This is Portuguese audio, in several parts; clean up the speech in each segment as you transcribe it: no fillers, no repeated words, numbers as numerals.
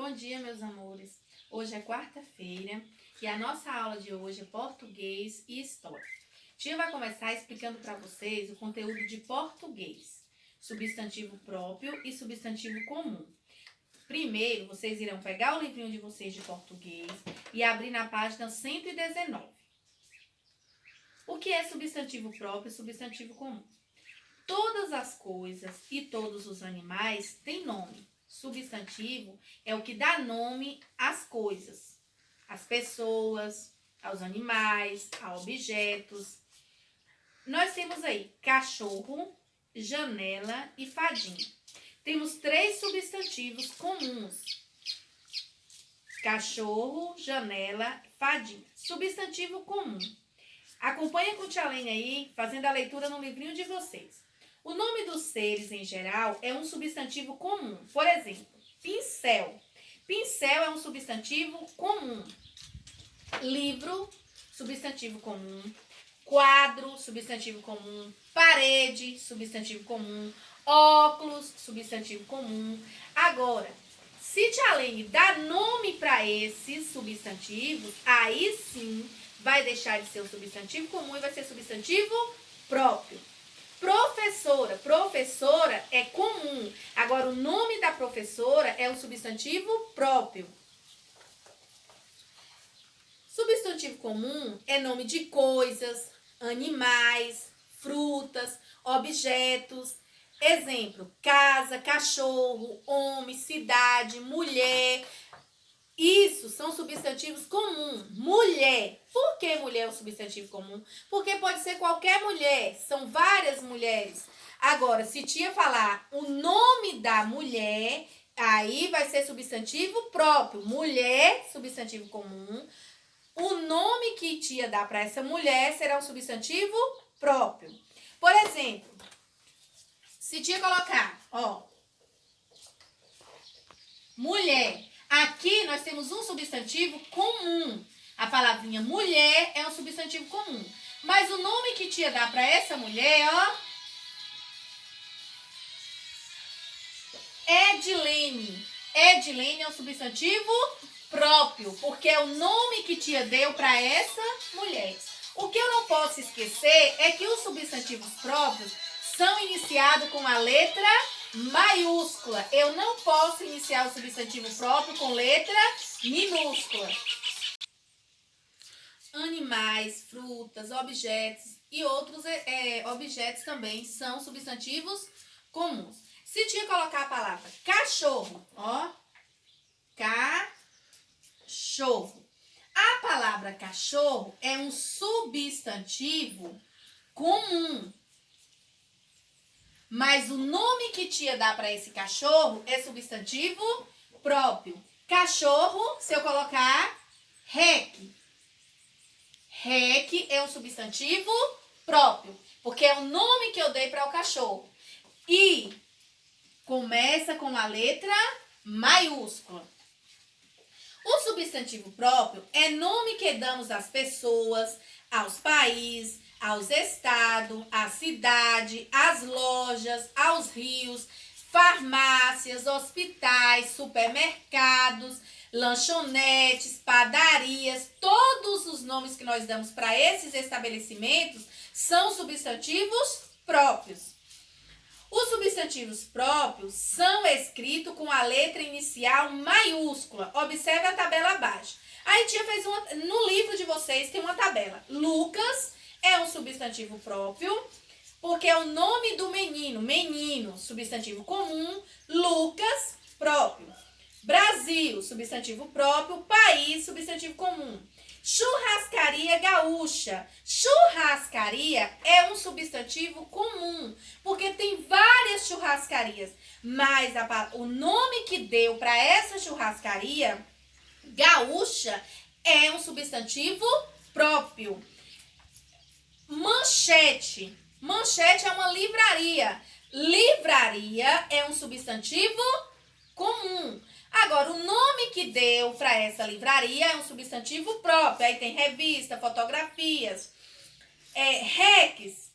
Bom dia, meus amores. Hoje é quarta-feira e a nossa aula de hoje é português e história. Tia vai começar explicando para vocês o conteúdo de português, substantivo próprio e substantivo comum. Primeiro, vocês irão pegar o livrinho de vocês de português e abrir na página 119. O que é substantivo próprio e substantivo comum? Todas as coisas e todos os animais têm nome. Substantivo é o que dá nome às coisas, às pessoas, aos animais, a objetos. Nós temos aí cachorro, janela e fadinha. Temos 3 substantivos comuns. Cachorro, janela, fadinha. Substantivo comum. Acompanha com o Tia Lene aí, fazendo a leitura no livrinho de vocês. O nome dos seres, em geral, é um substantivo comum. Por exemplo, pincel. Pincel é um substantivo comum. Livro, substantivo comum. Quadro, substantivo comum. Parede, substantivo comum. Óculos, substantivo comum. Agora, se Tia Lene dá nome para esses substantivos, aí sim vai deixar de ser o substantivo comum e vai ser substantivo próprio. Professora. Professora é comum. Agora, o nome da professora é um substantivo próprio. Substantivo comum é nome de coisas, animais, frutas, objetos. Exemplo, casa, cachorro, homem, cidade, mulher. Isso são substantivos comuns. Mulher. Por que mulher é um substantivo comum? Porque pode ser qualquer mulher. São várias mulheres. Agora, se tia falar o nome da mulher, aí vai ser substantivo próprio. Mulher, substantivo comum. O nome que tia dá para essa mulher será um substantivo próprio. Por exemplo, se tia colocar, mulher. Aqui nós temos um substantivo comum. A palavrinha mulher é um substantivo comum. Mas o nome que tia dá para essa mulher, Edilene. Edilene é um substantivo próprio, porque é o nome que tia deu para essa mulher. O que eu não posso esquecer é que os substantivos próprios são iniciados com a letra maiúscula. Eu não posso iniciar o substantivo próprio com letra minúscula. Animais, frutas, objetos e outros objetos também são substantivos comuns. Se tia colocar a palavra cachorro, cachorro. A palavra cachorro é um substantivo comum. Mas o nome que tia dá para esse cachorro é substantivo próprio. Cachorro, se eu colocar rec. Rec é um substantivo próprio, porque é o nome que eu dei para o cachorro. E começa com a letra maiúscula. O substantivo próprio é nome que damos às pessoas, aos países, aos estados, à cidade, às lojas, aos rios, farmácias, hospitais, supermercados, lanchonetes, padarias. Todos os nomes que nós damos para esses estabelecimentos são substantivos próprios. Os substantivos próprios são escritos com a letra inicial maiúscula. Observe a tabela abaixo. Aí tia fez no livro de vocês tem uma tabela. Lucas é um substantivo próprio, porque é o nome do menino. Menino, substantivo comum. Lucas, próprio. Brasil, substantivo próprio. País, substantivo comum. Churrascaria gaúcha. Churrascaria é um substantivo comum, porque tem várias churrascarias. Mas o nome que deu para essa churrascaria gaúcha é um substantivo próprio. Manchete. Manchete é uma livraria. Livraria é um substantivo comum. Agora, o nome que deu para essa livraria é um substantivo próprio. Aí tem revista, fotografias. Rex.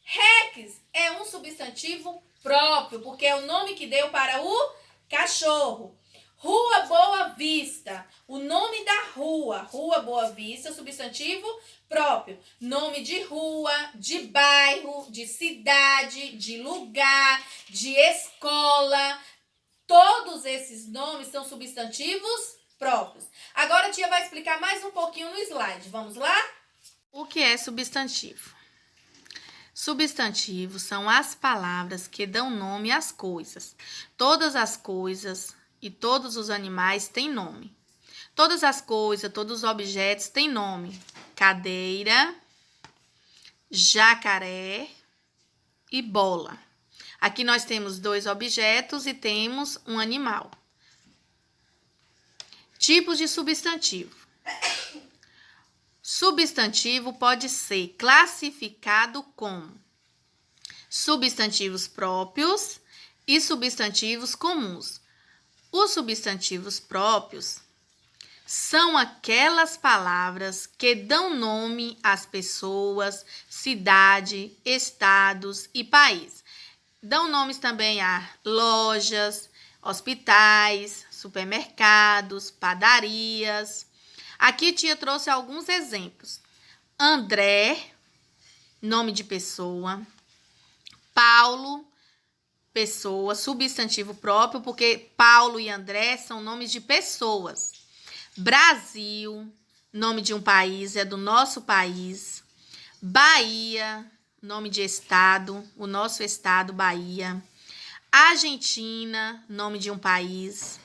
Rex é um substantivo próprio, porque é o nome que deu para o cachorro. Rua Boa Vista. O nome da rua. Rua Boa Vista é o substantivo próprio. Nome de rua, de bairro, de cidade, de lugar, de escola. Todos esses nomes são substantivos próprios. Agora a tia vai explicar mais um pouquinho no slide. Vamos lá? O que é substantivo? Substantivos são as palavras que dão nome às coisas. Todas as coisas e todos os animais têm nome. Todas as coisas, todos os objetos têm nome. Cadeira, jacaré e bola. Aqui nós temos 2 objetos e temos um animal. Tipos de substantivo. Substantivo pode ser classificado como substantivos próprios e substantivos comuns. Os substantivos próprios são aquelas palavras que dão nome às pessoas, cidade, estados e país. Dão nomes também a lojas, hospitais, supermercados, padarias. Aqui tia trouxe alguns exemplos. André, nome de pessoa. Paulo, pessoa, substantivo próprio, porque Paulo e André são nomes de pessoas. Brasil, nome de um país, é do nosso país. Bahia, nome de estado, o nosso estado, Bahia. Argentina, nome de um país.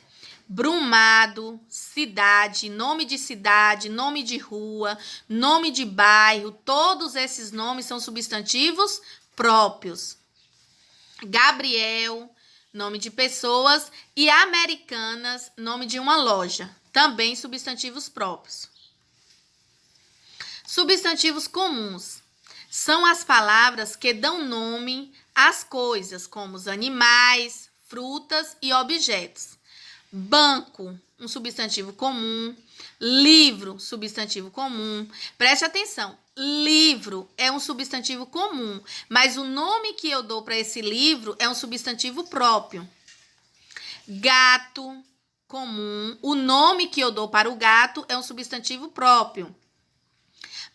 Brumado, cidade, nome de rua, nome de bairro, todos esses nomes são substantivos próprios. Gabriel, nome de pessoas, e Americanas, nome de uma loja, também substantivos próprios. Substantivos comuns são as palavras que dão nome às coisas, como os animais, frutas e objetos. Banco, um substantivo comum. Livro, substantivo comum. Preste atenção, livro é um substantivo comum, mas o nome que eu dou para esse livro é um substantivo próprio. Gato, comum. O nome que eu dou para o gato é um substantivo próprio.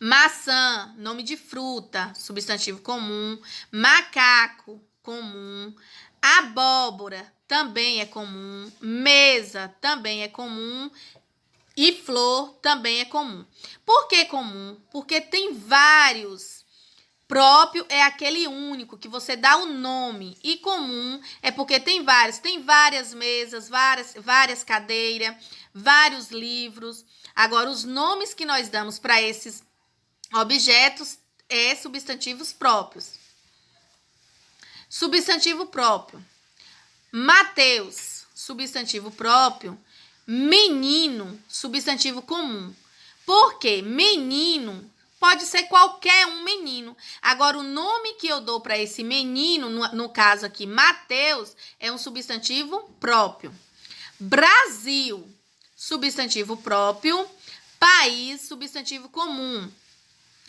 Maçã, nome de fruta, substantivo comum. Macaco, comum. Abóbora, também é comum. Mesa, também é comum. E flor, também é comum. Por que comum? Porque tem vários. Próprio é aquele único que você dá o nome. E comum é porque tem vários. Tem várias mesas, várias cadeiras, vários livros. Agora, os nomes que nós damos para esses objetos é substantivos próprios. Substantivo próprio. Mateus, substantivo próprio. Menino, substantivo comum. Por quê? Menino pode ser qualquer um menino. Agora, o nome que eu dou para esse menino, no caso aqui, Mateus, é um substantivo próprio. Brasil, substantivo próprio. País, substantivo comum.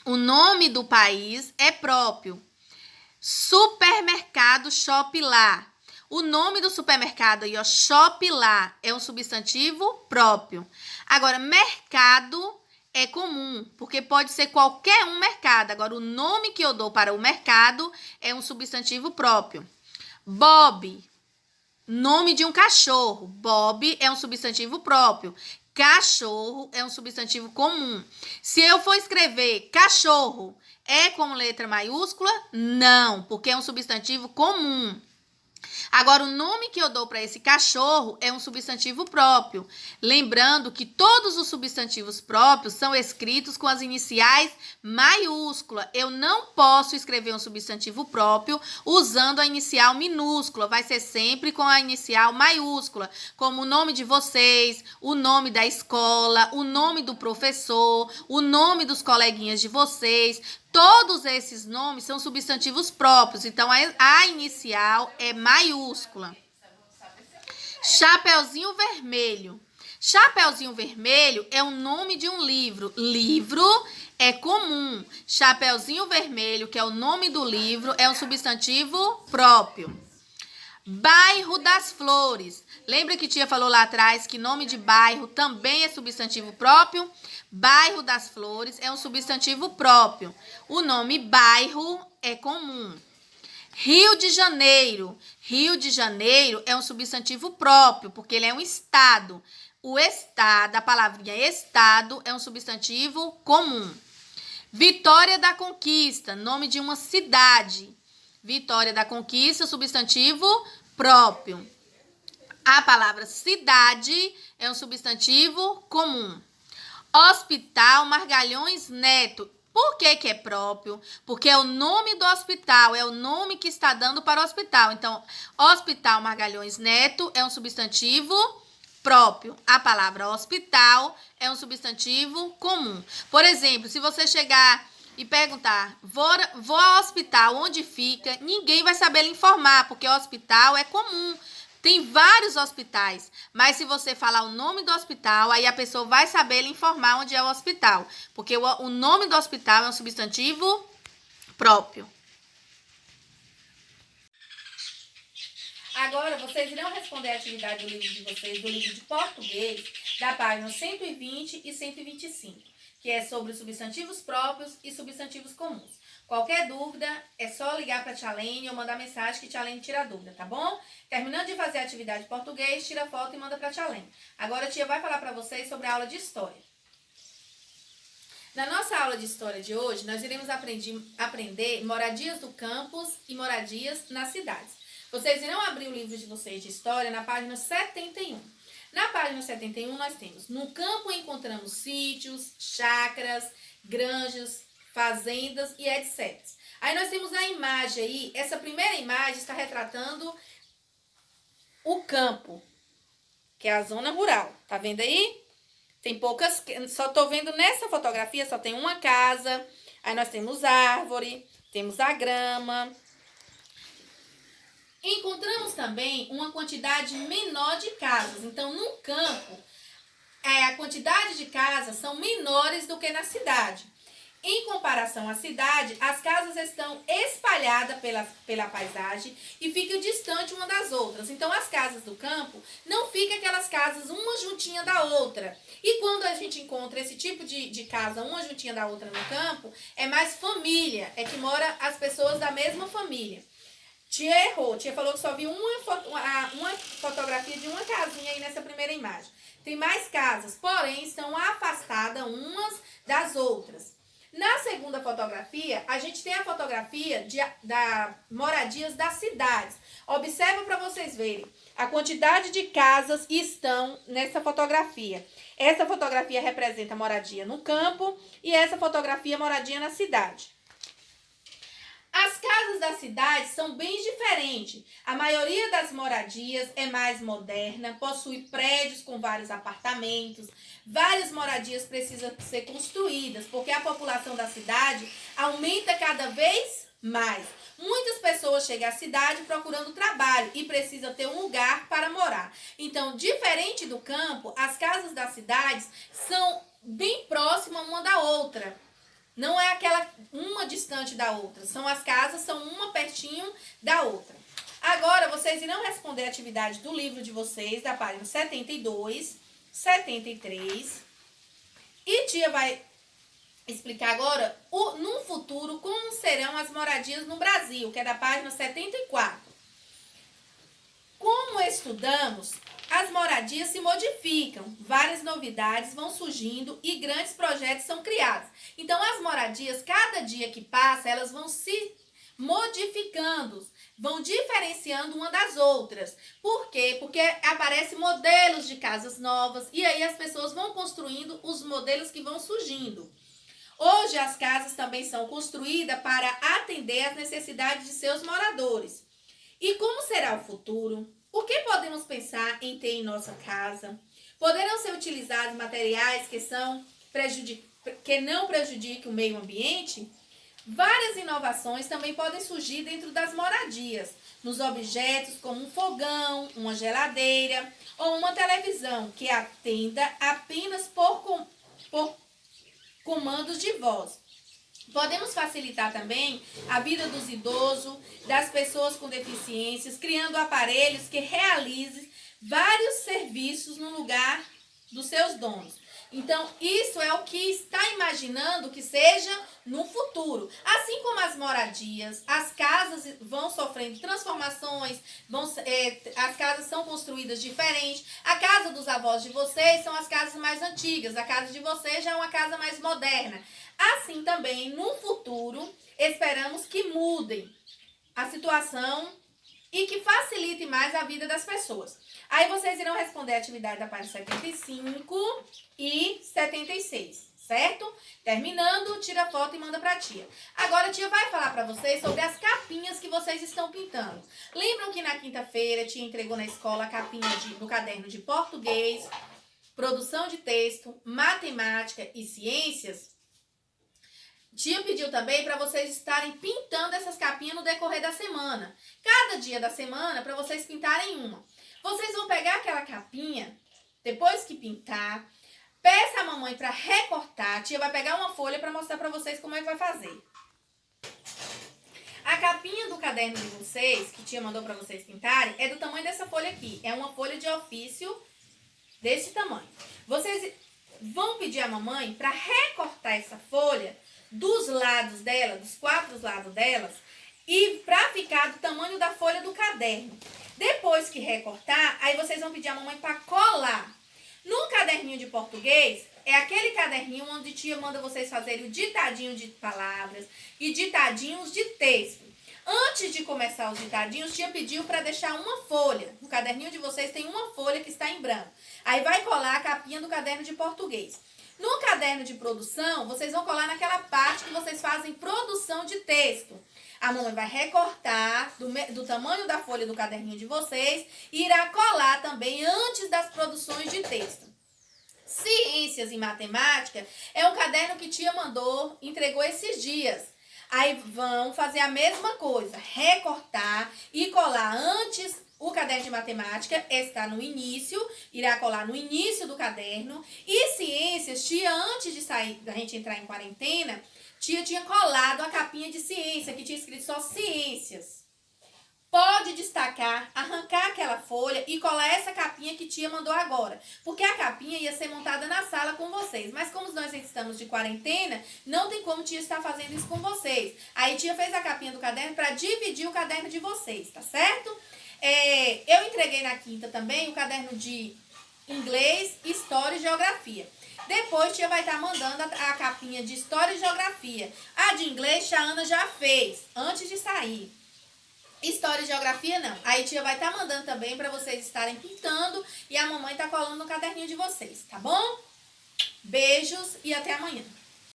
O nome do país é próprio. Supermercado, Shop Lá. O nome do supermercado aí, ó, Shop Lá, é um substantivo próprio. Agora, mercado é comum, porque pode ser qualquer um mercado. Agora, o nome que eu dou para o mercado é um substantivo próprio. Bob, nome de um cachorro. Bob é um substantivo próprio. Cachorro é um substantivo comum. Se eu for escrever cachorro, é com letra maiúscula? Não, porque é um substantivo comum. Agora, o nome que eu dou para esse cachorro é um substantivo próprio. Lembrando que todos os substantivos próprios são escritos com as iniciais maiúscula. Eu não posso escrever um substantivo próprio usando a inicial minúscula. Vai ser sempre com a inicial maiúscula, como o nome de vocês, o nome da escola, o nome do professor, o nome dos coleguinhas de vocês. Todos esses nomes são substantivos próprios, então a inicial é maiúscula. Chapeuzinho Vermelho. Chapeuzinho Vermelho é o nome de um livro. Livro é comum. Chapeuzinho Vermelho, que é o nome do livro, é um substantivo próprio. Bairro das Flores. Lembra que tia falou lá atrás que nome de bairro também é substantivo próprio? Bairro das Flores é um substantivo próprio. O nome bairro é comum. Rio de Janeiro. Rio de Janeiro é um substantivo próprio, porque ele é um estado. O estado, a palavrinha estado, é um substantivo comum. Vitória da Conquista, nome de uma cidade. Vitória da Conquista, substantivo próprio. A palavra cidade é um substantivo comum. Hospital Margalhões Neto. Por que que é próprio? Porque é o nome do hospital, é o nome que está dando para o hospital. Então, Hospital Margalhões Neto é um substantivo próprio. A palavra hospital é um substantivo comum. Por exemplo, se você chegar e perguntar, vou ao hospital, onde fica? Ninguém vai saber lhe informar, porque o hospital é comum. Tem vários hospitais, mas se você falar o nome do hospital, aí a pessoa vai saber lhe informar onde é o hospital, porque o nome do hospital é um substantivo próprio. Agora, vocês irão responder a atividade do livro de vocês, do livro de português, da página 120 e 125, que é sobre os substantivos próprios e substantivos comuns. Qualquer dúvida, é só ligar para a Tia Lene ou mandar mensagem que a Tia Lene tira a dúvida, tá bom? Terminando de fazer a atividade de português, tira foto e manda para a Tia Lene. Agora a tia vai falar para vocês sobre a aula de história. Na nossa aula de história de hoje, nós iremos aprender moradias do campus e moradias nas cidades. Vocês irão abrir o livro de vocês de história na página 71. Na página 71 nós temos: no campo encontramos sítios, chácaras, granjas, fazendas e etc. Aí nós temos a imagem aí, essa primeira imagem está retratando o campo, que é a zona rural. Tá vendo aí? Tem poucas, só tô vendo nessa fotografia, só tem uma casa, aí nós temos árvore, temos a grama. Encontramos também uma quantidade menor de casas. Então, no campo, a quantidade de casas são menores do que na cidade. Em comparação à cidade, as casas estão espalhadas pela paisagem e ficam distantes uma das outras. Então, as casas do campo não ficam aquelas casas uma juntinha da outra. E quando a gente encontra esse tipo de casa, uma juntinha da outra no campo, é mais família, é que mora as pessoas da mesma família. Tia errou, tia falou que só viu uma fotografia de uma casinha aí nessa primeira imagem. Tem mais casas, porém estão afastadas umas das outras. Na segunda fotografia, a gente tem a fotografia da moradias das cidades. Observa para vocês verem a quantidade de casas estão nessa fotografia. Essa fotografia representa moradia no campo e essa fotografia moradia na cidade. As casas da cidade são bem diferentes. A maioria das moradias é mais moderna, possui prédios com vários apartamentos. Várias moradias precisam ser construídas, porque a população da cidade aumenta cada vez mais. Muitas pessoas chegam à cidade procurando trabalho e precisam ter um lugar para morar. Então, diferente do campo, as casas das cidades são bem próximas uma da outra. Não é aquela uma distante da outra. As casas são uma pertinho da outra. Agora, vocês irão responder a atividade do livro de vocês, da página 72, 73. E tia vai explicar agora, no futuro, como serão as moradias no Brasil, que é da página 74. Como estudamos, as moradias se modificam, várias novidades vão surgindo e grandes projetos são criados. Então, as moradias, cada dia que passa, elas vão se modificando, vão diferenciando uma das outras. Por quê? Porque aparecem modelos de casas novas e aí as pessoas vão construindo os modelos que vão surgindo. Hoje, as casas também são construídas para atender às necessidades de seus moradores. E como será o futuro? O que podemos pensar em ter em nossa casa? Poderão ser utilizados materiais que não prejudiquem o meio ambiente? Várias inovações também podem surgir dentro das moradias, nos objetos como um fogão, uma geladeira ou uma televisão que atenda apenas por comandos de voz. Podemos facilitar também a vida dos idosos, das pessoas com deficiências, criando aparelhos que realizem vários serviços no lugar dos seus donos. Então, isso é o que está imaginando que seja no futuro. Assim como as moradias, as casas vão sofrendo transformações, as casas são construídas diferentes. A casa dos avós de vocês são as casas mais antigas, a casa de vocês já é uma casa mais moderna. Assim também, no futuro, esperamos que mudem a situação e que facilite mais a vida das pessoas. Aí vocês irão responder a atividade da página 75 e 76, certo? Terminando, tira a foto e manda pra tia. Agora a tia vai falar pra vocês sobre as capinhas que vocês estão pintando. Lembram que na quinta-feira a tia entregou na escola a capinha do caderno de português, produção de texto, matemática e ciências? Tia pediu também para vocês estarem pintando essas capinhas no decorrer da semana. Cada dia da semana, para vocês pintarem uma. Vocês vão pegar aquela capinha, depois que pintar, peça a mamãe para recortar. A tia vai pegar uma folha para mostrar para vocês como é que vai fazer. A capinha do caderno de vocês, que tia mandou para vocês pintarem, é do tamanho dessa folha aqui. É uma folha de ofício desse tamanho. Vocês vão pedir à mamãe para recortar essa folha dos lados dela, dos 4 lados delas, e para ficar do tamanho da folha do caderno. Depois que recortar, aí vocês vão pedir a mamãe para colar. No caderninho de português, é aquele caderninho onde tia manda vocês fazerem o ditadinho de palavras e ditadinhos de texto. Antes de começar os ditadinhos, tia pediu para deixar uma folha. No caderninho de vocês tem uma folha que está em branco. Aí vai colar a capinha do caderno de português. No caderno de produção, vocês vão colar naquela parte que vocês fazem produção de texto. A mamãe vai recortar do tamanho da folha do caderninho de vocês e irá colar também antes das produções de texto. Ciências e matemática é um caderno que tia mandou, entregou esses dias. Aí vão fazer a mesma coisa, recortar e colar antes. O caderno de matemática está no início, irá colar no início do caderno. E ciências, tia, antes de sair, da gente entrar em quarentena, tia tinha colado a capinha de ciência, que tinha escrito só ciências. Pode destacar, arrancar aquela folha e colar essa capinha que tia mandou agora. Porque a capinha ia ser montada na sala com vocês. Mas como nós estamos de quarentena, não tem como tia estar fazendo isso com vocês. Aí tia fez a capinha do caderno para dividir o caderno de vocês, tá certo? Eu entreguei na quinta também o caderno de inglês, história e geografia. Depois tia vai estar mandando a capinha de história e geografia. A de inglês a Ana já fez, antes de sair. História e geografia não. Aí tia vai estar mandando também para vocês estarem pintando e a mamãe tá colando no caderninho de vocês, tá bom? Beijos e até amanhã.